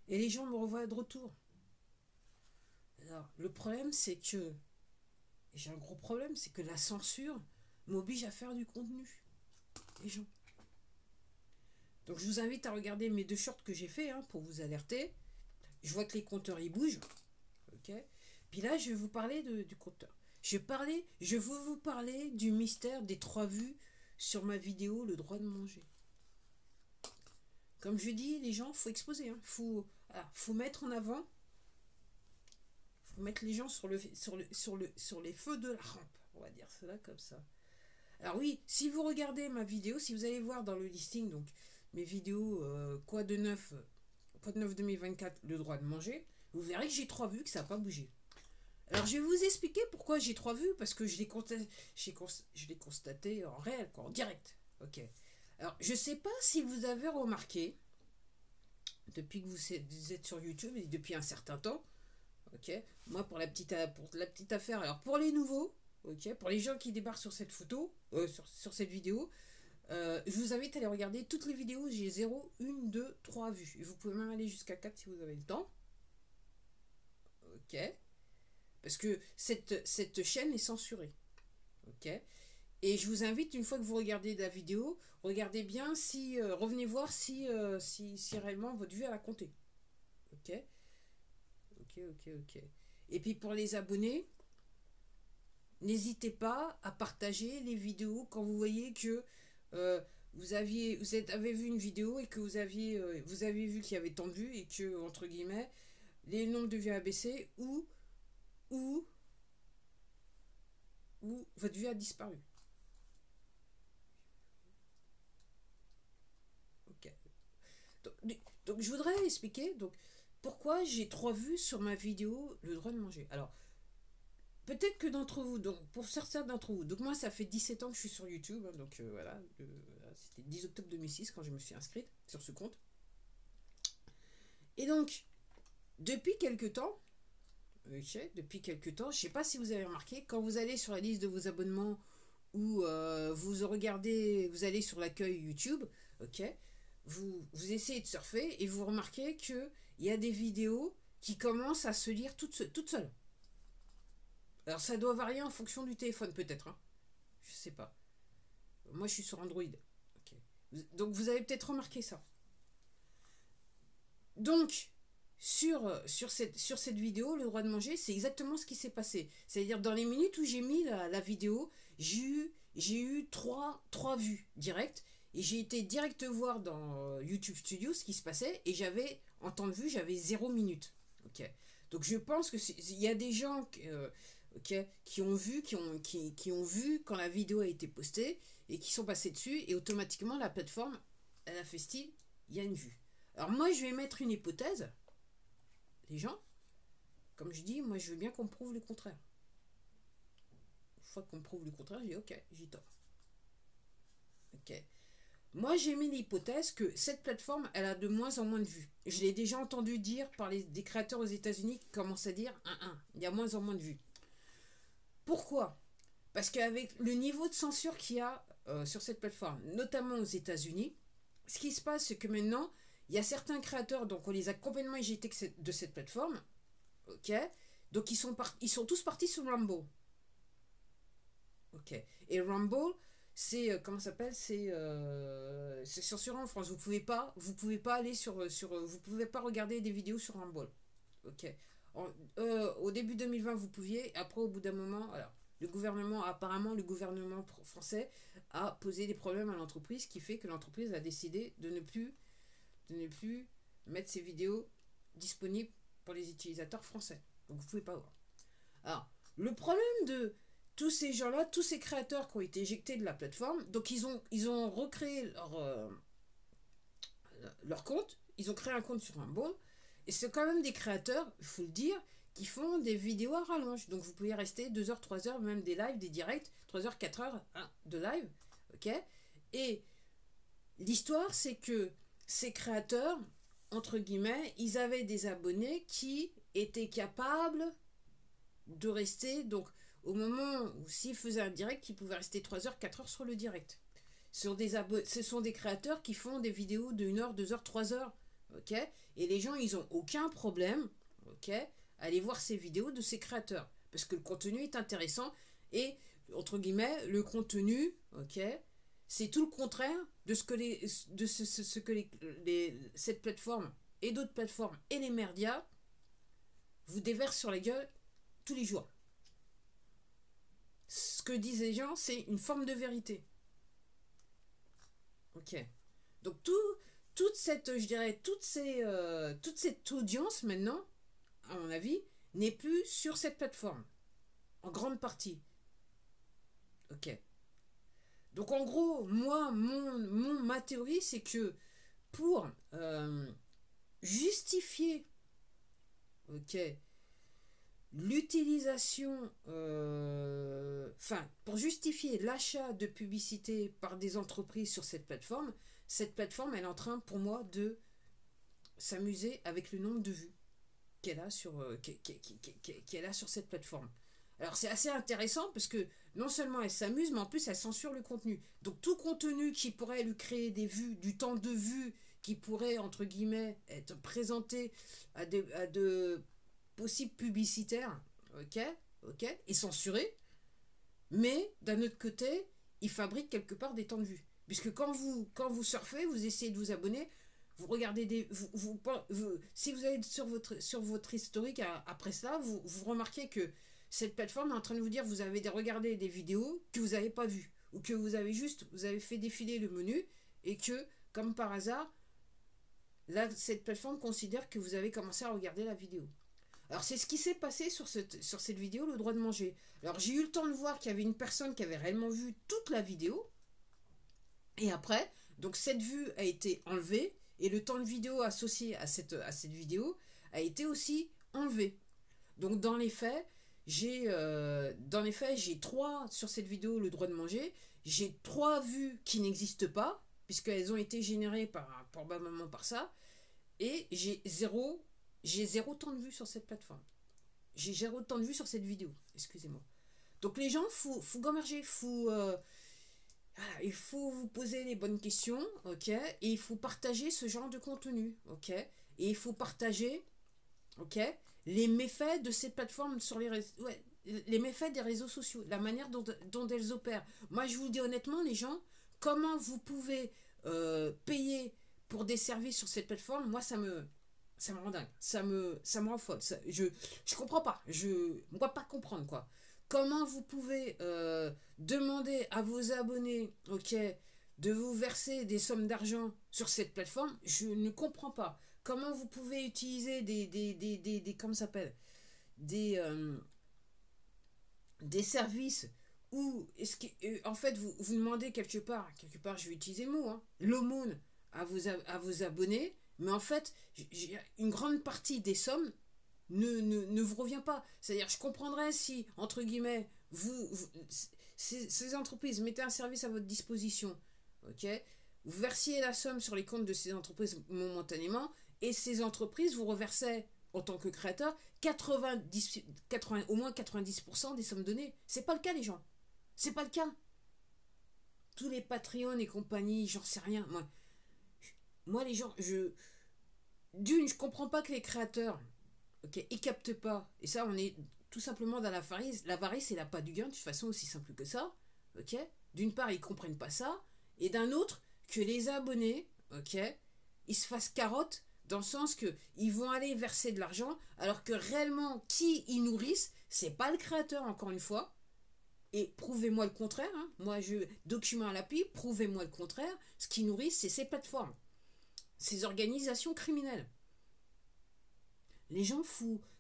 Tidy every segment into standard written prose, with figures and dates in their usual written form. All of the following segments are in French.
Et les gens me revoient de retour. Alors, le problème, c'est que, et j'ai un gros problème, c'est que la censure m'oblige à faire du contenu. Les gens. Donc, je vous invite à regarder mes deux shorts que j'ai fait hein, pour vous alerter. Je vois que les compteurs ils bougent. Ok. Puis là, je vais vous parler du compteur. Je veux vous parler du mystère des 3 vues sur ma vidéo Le droit de manger. Comme je dis, les gens, faut exposer. Hein. Faut mettre en avant. Faut mettre les gens sur les feux de la rampe. On va dire cela comme ça. Alors oui, si vous regardez ma vidéo, si vous allez voir dans le listing, donc mes vidéos quoi de neuf 2024, le droit de manger, vous verrez que j'ai 3 vues, que ça n'a pas bougé. Alors je vais vous expliquer pourquoi j'ai 3 vues, parce que je l'ai constaté en réel, quoi, en direct. Ok. Alors je sais pas si vous avez remarqué, depuis que vous êtes sur YouTube et depuis un certain temps, ok. Moi pour la petite affaire, alors pour les nouveaux, ok, pour les gens qui débarquent sur cette photo, sur cette vidéo, je vous invite à aller regarder toutes les vidéos. J'ai 0, 1, 2, 3 vues. Et vous pouvez même aller jusqu'à 4 si vous avez le temps. Ok. Parce que cette chaîne est censurée. Ok. Et je vous invite, une fois que vous regardez la vidéo, regardez bien si. Revenez voir si réellement votre vue a compté. Ok. Ok, ok, ok. Et puis pour les abonnés, n'hésitez pas à partager les vidéos quand vous voyez que avez vu une vidéo et que vous avez vu qu'il y avait tant de vues et que, entre guillemets, les nombres de vues a baissé ou, ou votre vue a disparu. Ok. Donc, je voudrais expliquer pourquoi j'ai 3 vues sur ma vidéo Le droit de manger. Alors, peut-être que d'entre vous, donc pour certains d'entre vous, donc moi ça fait 17 ans que je suis sur YouTube, hein, donc voilà, c'était 10 octobre 2006 quand je me suis inscrite sur ce compte. Et donc, depuis quelques temps, je sais pas si vous avez remarqué, quand vous allez sur la liste de vos abonnements ou vous allez sur l'accueil YouTube, ok, vous essayez de surfer et vous remarquez que il y a des vidéos qui commencent à se lire toutes seules. Alors ça doit varier en fonction du téléphone peut-être, hein. Je sais pas. Moi je suis sur Android. Ok. Donc vous avez peut-être remarqué ça. Donc sur cette vidéo, le droit de manger, c'est exactement ce qui s'est passé. C'est-à-dire dans les minutes où j'ai mis la vidéo, j'ai eu trois vues directes. Et j'ai été direct voir dans YouTube Studio ce qui se passait. Et j'avais, en temps de vue, j'avais 0 minute. Ok. Donc je pense que il y a des gens ok, qui ont vu quand la vidéo a été postée et qui sont passés dessus. Et automatiquement, la plateforme, elle a fait style, il y a une vue. Alors moi, je vais mettre une hypothèse les gens, comme je dis, moi je veux bien qu'on me prouve le contraire. Une fois qu'on me prouve le contraire, je dis ok, j'ai tort. Ok. Moi j'ai mis l'hypothèse que cette plateforme, elle a de moins en moins de vues. Je l'ai déjà entendu dire par des créateurs aux États-Unis qui commencent à dire il y a moins en moins de vues. Pourquoi? Parce qu'avec le niveau de censure qu'il y a sur cette plateforme, notamment aux États-Unis, ce qui se passe, c'est que maintenant, il y a certains créateurs, donc on les a complètement éjectés de cette plateforme, ok. Donc ils sont tous partis sur Rumble. Ok. Et Rumble, c'est comment ça s'appelle? C'est censuré en France. Vous pouvez pas aller vous pouvez pas regarder des vidéos sur Rumble. Ok. Au début 2020, vous pouviez. Après, au bout d'un moment, alors apparemment, le gouvernement français a posé des problèmes à l'entreprise, qui fait que l'entreprise a décidé de ne plus mettre ces vidéos disponibles pour les utilisateurs français. Donc vous pouvez pas voir. Alors, le problème de tous ces gens-là, tous ces créateurs qui ont été éjectés de la plateforme, donc ils ont recréé leur compte, ils ont créé un compte sur un bon, et c'est quand même des créateurs, il faut le dire, qui font des vidéos à rallonge. Donc vous pouvez rester 2 heures, 3 heures, même des lives, des directs, 3 heures, 4 heures hein, de live, ok. Et l'histoire, c'est que ces créateurs, entre guillemets, ils avaient des abonnés qui étaient capables de rester, donc au moment où s'ils faisaient un direct, ils pouvaient rester 3 heures, 4 heures sur le direct. Ce sont des créateurs qui font des vidéos de 1 heure, 2 heures, 3 heures. ok? Et les gens, ils ont aucun problème, ok, à aller voir ces vidéos de ces créateurs. Parce que le contenu est intéressant et, entre guillemets, le contenu, ok, c'est tout le contraire de ce que, ce que cette plateforme et d'autres plateformes et les médias vous déversent sur la gueule tous les jours. Ce que disent les gens, c'est une forme de vérité. Ok. Donc toute cette, je dirais, toute cette audience maintenant, à mon avis, n'est plus sur cette plateforme. En grande partie. Ok. Donc en gros, moi, ma théorie, c'est que pour justifier, ok, l'utilisation, enfin, pour justifier l'achat de publicité par des entreprises sur cette plateforme, elle est en train, pour moi, de s'amuser avec le nombre de vues qu'elle a sur, qu'elle a sur cette plateforme. Alors c'est assez intéressant parce que non seulement elle s'amuse, mais en plus elle censure le contenu. Donc tout contenu qui pourrait lui créer des vues, du temps de vue, qui pourrait, entre guillemets, être présenté à de possibles publicitaires, ok, est censuré. Mais d'un autre côté, il fabrique quelque part des temps de vue. Puisque quand vous surfez, vous essayez de vous abonner, vous regardez des. Si vous allez sur votre historique après ça, vous remarquez que cette plateforme est en train de vous dire vous avez regardé des vidéos que vous n'avez pas vues. Ou que vous avez fait défiler le menu et que, comme par hasard, là, cette plateforme considère que vous avez commencé à regarder la vidéo. Alors c'est ce qui s'est passé sur cette vidéo, le droit de manger. Alors j'ai eu le temps de voir qu'il y avait une personne qui avait réellement vu toute la vidéo. Et après, donc cette vue a été enlevée et le temps de vidéo associé à cette vidéo a été aussi enlevé. Donc dans les faits, j'ai trois sur cette vidéo le droit de manger. J'ai 3 vues qui n'existent pas puisqu'elles ont été générées probablement par ça. Et j'ai zéro temps de vue sur cette plateforme. J'ai zéro temps de vue sur cette vidéo. Excusez-moi. Donc les gens, faut gommerger, il faut vous poser les bonnes questions, ok, et il faut partager ce genre de contenu, ok, et il faut partager, ok, les méfaits de ces plateformes sur les réseaux, ouais, les méfaits des réseaux sociaux, la manière dont elles opèrent. Moi, je vous dis honnêtement, les gens, comment vous pouvez payer pour des services sur cette plateforme, moi, ça me rend dingue, ça me rend folle, je comprends pas, je ne peux pas comprendre, quoi. Comment vous pouvez demander à vos abonnés, ok, de vous verser des sommes d'argent sur cette plateforme? Je ne comprends pas. Comment vous pouvez utiliser comment ça s'appelle, des services où est-ce que, en fait vous demandez quelque part, je vais utiliser le mot, hein, l'aumône à vos abonnés, mais en fait une grande partie des sommes ne vous revient pas. C'est-à-dire, je comprendrais si, entre guillemets, ces entreprises mettaient un service à votre disposition, ok, vous versiez la somme sur les comptes de ces entreprises momentanément, et ces entreprises vous reversaient, en tant que créateur, au moins 90% des sommes données. C'est pas le cas, les gens. C'est pas le cas. Tous les Patreon et compagnie, j'en sais rien. Moi les gens, je comprends pas que les créateurs, ok, ils captent pas. Et ça, on est tout simplement dans l'avarice. L'avarice, c'est la pas du gain, de toute façon, aussi simple que ça. Ok. D'une part, ils comprennent pas ça. Et d'un autre, que les abonnés, ok, ils se fassent carotte dans le sens que ils vont aller verser de l'argent, alors que réellement, qui ils nourrissent, c'est pas le créateur, encore une fois. Et prouvez-moi le contraire. Hein. Moi, document à l'appui, prouvez-moi le contraire. Ce qui nourrissent, c'est ces plateformes, ces organisations criminelles. Les gens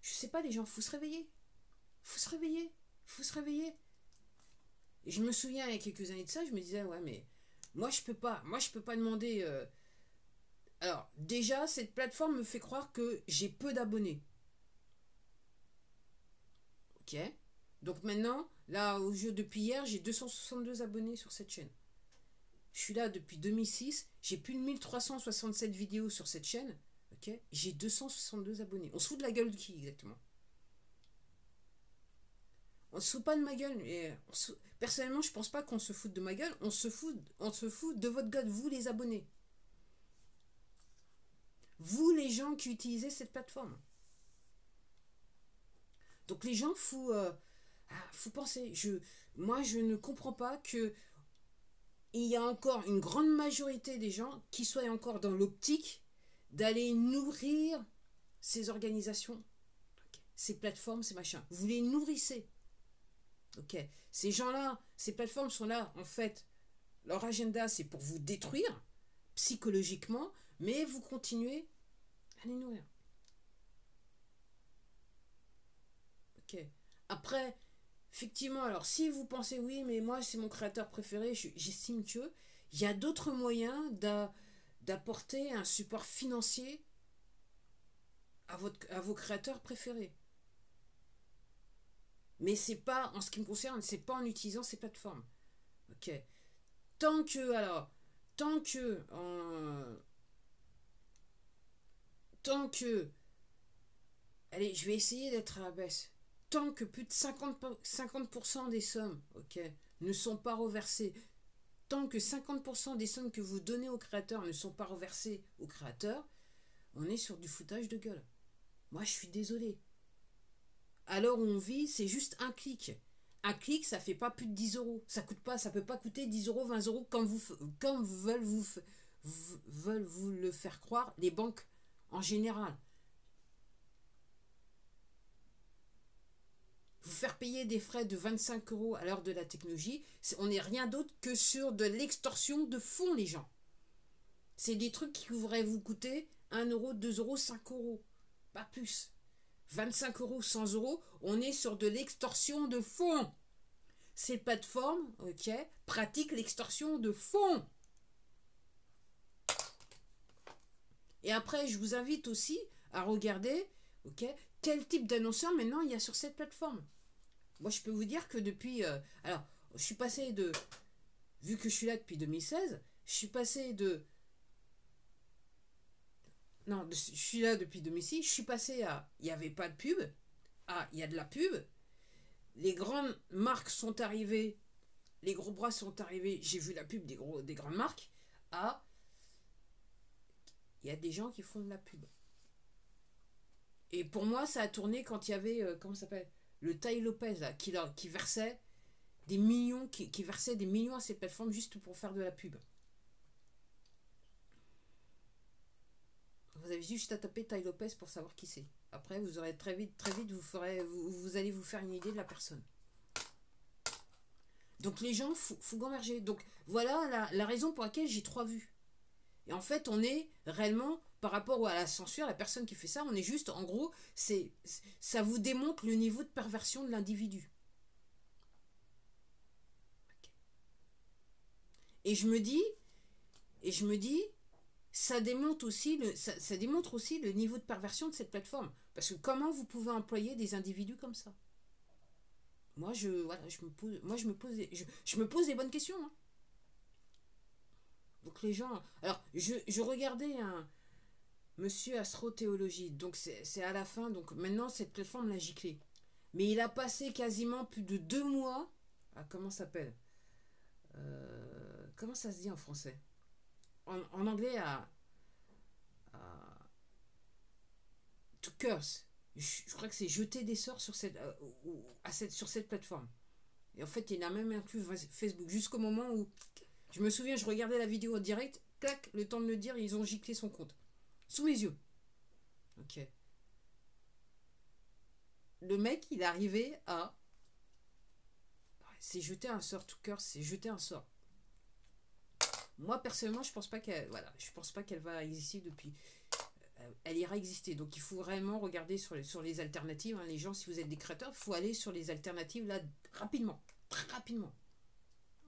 je sais pas, les gens, faut se réveiller. Faut se réveiller. Et je me souviens, il y a quelques années de ça, je me disais, ouais, mais moi, je peux pas demander. Alors, déjà, cette plateforme me fait croire que j'ai peu d'abonnés. Ok. Donc maintenant, là, depuis hier, j'ai 262 abonnés sur cette chaîne. Je suis là depuis 2006, j'ai plus de 1367 vidéos sur cette chaîne. Ok, j'ai 262 abonnés. On se fout de la gueule de qui exactement? On se fout pas de ma gueule. Personnellement, je pense pas qu'on se foute de ma gueule. On se fout de votre gueule, vous les abonnés. Vous gens qui utilisaient cette plateforme. Donc les gens, faut penser. Moi, je ne comprends pas que il y a encore une grande majorité des gens qui soient encore dans l'optique d'aller nourrir ces organisations, ces plateformes, ces machins. Vous les nourrissez. Ok. Ces gens-là, ces plateformes sont là, en fait, leur agenda, c'est pour vous détruire psychologiquement, mais vous continuez à les nourrir. Ok. Après, effectivement, alors si vous pensez oui, mais moi c'est mon créateur préféré, j'estime que il y a d'autres moyens d'apporter un support financier à vos créateurs préférés. Mais c'est pas, en ce qui me concerne, c'est pas en utilisant ces plateformes. Ok. Tant que, alors, tant que, tant que, allez, je vais essayer d'être à la baisse. Tant que plus de 50% des sommes, ok, ne sont pas reversées, tant que 50% des sommes que vous donnez aux créateurs ne sont pas reversées aux créateurs, on est sur du foutage de gueule. Moi, je suis désolé. À l'heure où on vit, c'est juste un clic. Un clic, ça fait pas plus de 10 euros. Ça coûte pas, ça peut pas coûter 10 euros, 20 euros comme veulent vous le faire croire les banques en général. Vous faire payer des frais de 25 euros à l'heure de la technologie, on n'est rien d'autre que sur de l'extorsion de fonds, les gens. C'est des trucs qui pourraient vous coûter 1 euro, 2 euros, 5 euros. Pas plus. 25 euros, 100 euros, on est sur de l'extorsion de fonds. Ces plateformes, ok, pratiquent l'extorsion de fonds. Et après, je vous invite aussi à regarder, ok, quel type d'annonceurs maintenant il y a sur cette plateforme. Moi, je peux vous dire que depuis... alors, je suis passé de... Vu que je suis là depuis 2016, je suis passé de... Non, je suis là depuis 2006, je suis passé à... Il n'y avait pas de pub. Ah, il y a de la pub. Les grandes marques sont arrivées. Les gros bras sont arrivés. J'ai vu la pub des grandes marques. Ah, il y a des gens qui font de la pub. Et pour moi, ça a tourné quand il y avait... comment ça s'appelle, le Tai Lopez, là, qui versait des millions, qui versait des millions à ces plateformes juste pour faire de la pub. Vous avez juste à taper Tai Lopez pour savoir qui c'est. Après, vous aurez très vite, vous allez vous faire une idée de la personne. Donc les gens, faut gamberger. Donc voilà la raison pour laquelle j'ai 3 vues. Et en fait, on est réellement, par rapport à la censure, la personne qui fait ça, on est juste, en gros, ça vous démontre le niveau de perversion de l'individu. Okay. Et je me dis, ça démontre aussi le niveau de perversion de cette plateforme. Parce que comment vous pouvez employer des individus comme ça? Moi, je me pose des bonnes questions. Hein. Donc les gens... Alors, je regardais un monsieur Astro-Théologie. Donc c'est à la fin. Donc maintenant, cette plateforme l'a giclé. Mais il a passé quasiment plus de 2 mois... Ah, comment ça s'appelle comment ça se dit en français en anglais, à to curse. Je crois que c'est jeter des sorts sur sur cette plateforme. Et en fait, il a même inclus Facebook jusqu'au moment où, je me souviens, je regardais la vidéo en direct, clac, le temps de le dire, ils ont giclé son compte. Sous mes yeux. Ok. Le mec, il est arrivé à... C'est jeter un sort, to curse, c'est jeter un sort. Moi, personnellement, je pense pas qu'elle va exister depuis... Elle ira exister. Donc, il faut vraiment regarder sur les alternatives. Hein. Les gens, si vous êtes des créateurs, il faut aller sur les alternatives là rapidement. Très rapidement.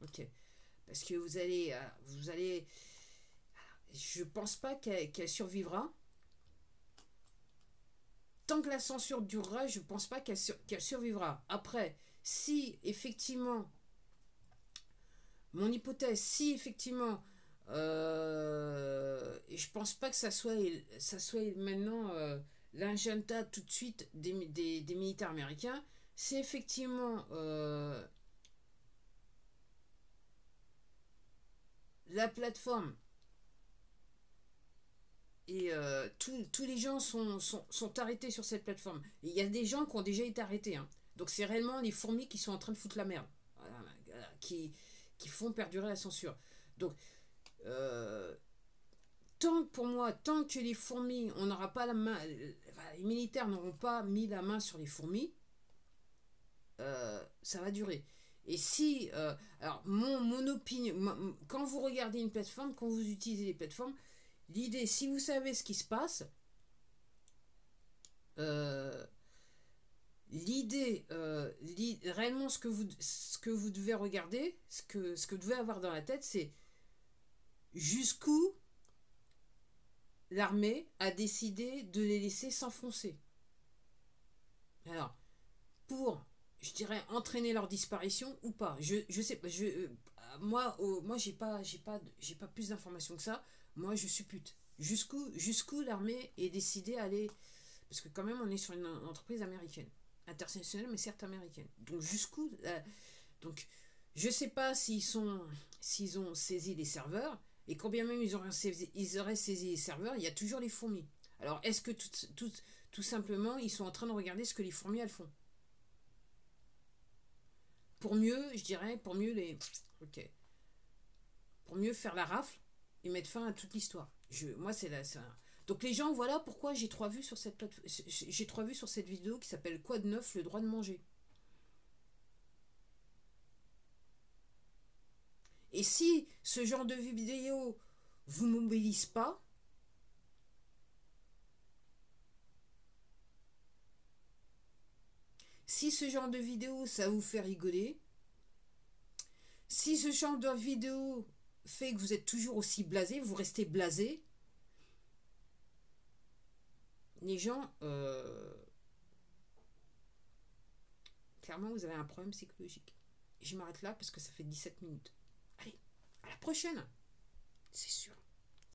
Ok. Parce que vous allez... je pense pas qu'elle survivra. Tant que la censure durera, je pense pas qu'elle survivra. Après, si effectivement... Mon hypothèse, si effectivement... et je pense pas que ça soit maintenant l'agenda tout de suite des militaires américains. C'est effectivement la plateforme tous les gens sont arrêtés sur cette plateforme. Et il y a des gens qui ont déjà été arrêtés, hein. Donc c'est réellement les fourmis qui sont en train de foutre la merde. Voilà, qui font perdurer la censure. Donc, euh, pour moi, tant que les fourmis, on n'aura pas la main, les militaires n'auront pas mis la main sur les fourmis, ça va durer. Et si, alors mon opinion, quand vous regardez une plateforme, quand vous utilisez les plateformes, l'idée, si vous savez ce qui se passe, euh, réellement ce que vous devez regarder, ce que vous devez avoir dans la tête, c'est jusqu'où l'armée a décidé de les laisser s'enfoncer. Alors, pour, je dirais, entraîner leur disparition ou pas. Je sais pas. Moi j'ai pas plus d'informations que ça. Moi, je suppute. Jusqu'où l'armée est décidée à aller. Parce que, quand même, on est sur une entreprise américaine. Internationale, mais certes américaine. Donc, jusqu'où. Donc, je sais pas s'ils ont saisi les serveurs. Et combien même ils auraient saisi les serveurs, il y a toujours les fourmis. Alors, est-ce que tout simplement, ils sont en train de regarder ce que les fourmis, elles font? Pour mieux, je dirais, pour mieux les. Ok. Pour mieux faire la rafle et mettre fin à toute l'histoire. Moi, c'est là. Donc, les gens, voilà pourquoi j'ai 3 vues sur cette j'ai 3 vues sur cette vidéo qui s'appelle Quoi de neuf, le droit de manger. Et si ce genre de vidéo vous mobilise pas, si ce genre de vidéo ça vous fait rigoler, si ce genre de vidéo fait que vous êtes toujours aussi blasé, vous restez blasé, les gens, clairement, vous avez un problème psychologique. Et je m'arrête là parce que ça fait 17 minutes. Allez, à la prochaine, c'est sûr.